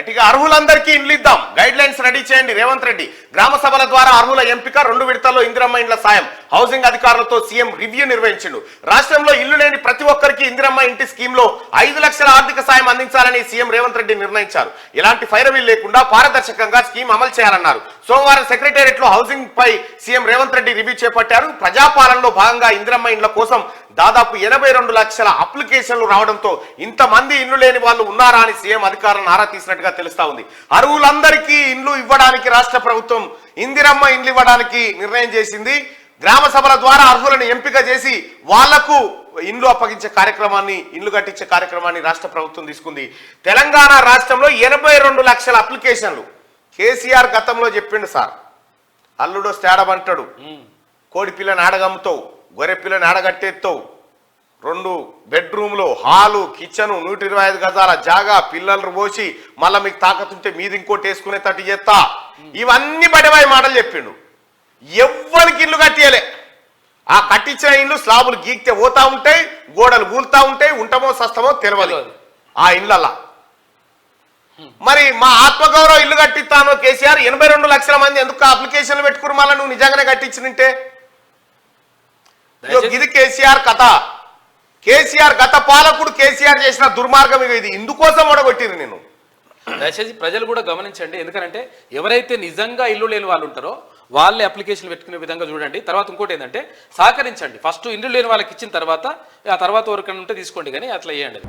రైట్గా అర్హులందరికీ ఇండ్లు ఇద్దాం, guide lines ready చేయండి రేవంత్ రెడ్డి. గ్రామ సభల ద్వారా అర్హుల ఎంపిక, 2 విడతల్లో ఇందిరమ్మ ఇండ్ల సాయం. హౌసింగ్ అధికారులతో సీఎం రివ్యూ నిర్వహించిండు. రాష్ట్రంలో ఇల్లు లేని ప్రతి ఒక్కరికి ఇందిరమ్మ ఇంటి స్కీమ్ లో 5 లక్షల ఆర్థిక సాయం అందించాలని సీఎం రేవంత్ రెడ్డి నిర్ణయించారు. ఎలాంటి ఫైరవీల్ లేకుండా పారదర్శకంగా స్కీమ్ అమలు చేయాలన్నారు. సోమవారం సెక్రటేరియట్ లో హౌసింగ్ పై సీఎం రేవంత్ రెడ్డి రివ్యూ చేపట్టారు. ప్రజాపాలనలో భాగంగా ఇందిరమ్మ ఇండ్ల కోసం దాదాపు 82 లక్షల అప్లికేషన్లు రావడంతో ఇంతమంది ఇల్లు లేని వాళ్ళు ఉన్నారా అని సీఎం అధికారులను ఆరా తీసినట్టుగా తెలుస్తా ఉంది. అర్హులందరికీ ఇండ్లు ఇవ్వడానికి రాష్ట్ర ప్రభుత్వం ఇందిరమ్మ ఇండ్లు ఇవ్వడానికి నిర్ణయం చేసింది. గ్రామ సభల ద్వారా అర్హులను ఎంపిక చేసి వాళ్లకు ఇండ్లు అప్పగించే కార్యక్రమాన్ని, ఇండ్లు కట్టించే కార్యక్రమాన్ని రాష్ట్ర ప్రభుత్వం తీసుకుంది. తెలంగాణ రాష్ట్రంలో 82 లక్షల అప్లికేషన్లు. కేసీఆర్ గతంలో చెప్పిండు, సార్ అల్లుడు తేడబంటాడు, కోడి పిల్లని ఆడగమ్ముతావు, గొర్రె పిల్లని ఆడగట్టేస్తావు, 2 బెడ్రూమ్లు, హాలు, కిచెను, 125 గజాల జాగా, పిల్లలు పోసి మళ్ళీ మీకు తాకతుంటే మీది ఇంకోటి వేసుకునే తట్టు చేస్తా, ఇవన్నీ బడివాయి మాటలు చెప్పిండు. ఎవ్వరికి ఇల్లు కట్టియలే. ఆ కట్టించిన ఇల్లు స్లాబులు గీక్తే పోతా ఉంటాయి, గోడలు కూలుతా ఉంటాయి, ఉంటామో సస్తమో తెలియదు ఆ ఇళ్ళల్లా. మరి మా ఆత్మగౌరవ ఇల్లు కట్టిస్తాను కేసీఆర్, 82 లక్షల మంది ఎందుకు అప్లికేషన్లు పెట్టుకుని మళ్ళీ నువ్వు నిజంగానే కట్టించినంటే ఇది కేసీఆర్ కథ. కేసీఆర్ గత పాలకుడు కేసీఆర్ చేసిన దుర్మార్గం ఇది. ఇందుకోసం ఓడగొట్టింది నేను. దయచేసి ప్రజలు కూడా గమనించండి. ఎందుకంటే ఎవరైతే నిజంగా ఇల్లు లేని వాళ్ళు ఉంటారో వాళ్ళే అప్లికేషన్ పెట్టుకునే విధంగా చూడండి. తర్వాత ఇంకోటి ఏంటంటే సహకరించండి. ఫస్ట్ ఇల్లు లేని వాళ్ళకి ఇచ్చిన తర్వాత ఆ తర్వాత ఎవరికైనా ఉంటే తీసుకోండి, కానీ అట్లా చేయండి.